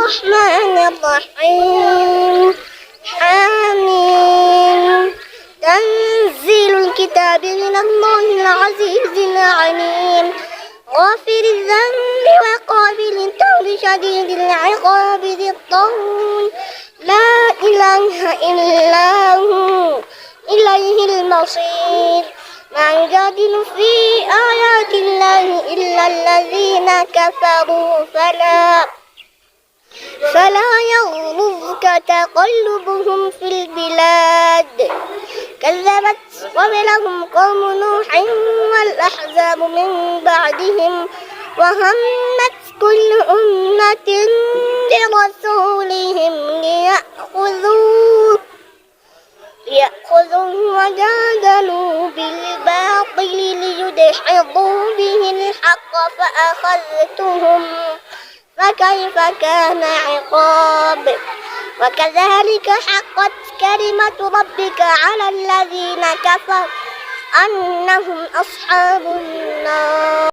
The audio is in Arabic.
الرحمن الرحيم حميم تنزيل الكتاب من الله العزيز العليم غافر الذنب وقابل التوب شديد العقاب ذي الطول لا إله إلا هو إليه المصير ما يجادل في آيات الله إلا الذين كفروا فلا يغررك تقلبهم في البلاد كذبت قبلهم قوم نوح والأحزاب من بعدهم وهمت كل أمة برسولهم ليأخذوه وجادلوا بالباطل ليدحضوا به الحق فأخذتهم فكيف كان عقاب وكذلك حقت كلمة ربك على الذين كفروا أنهم أصحاب النار.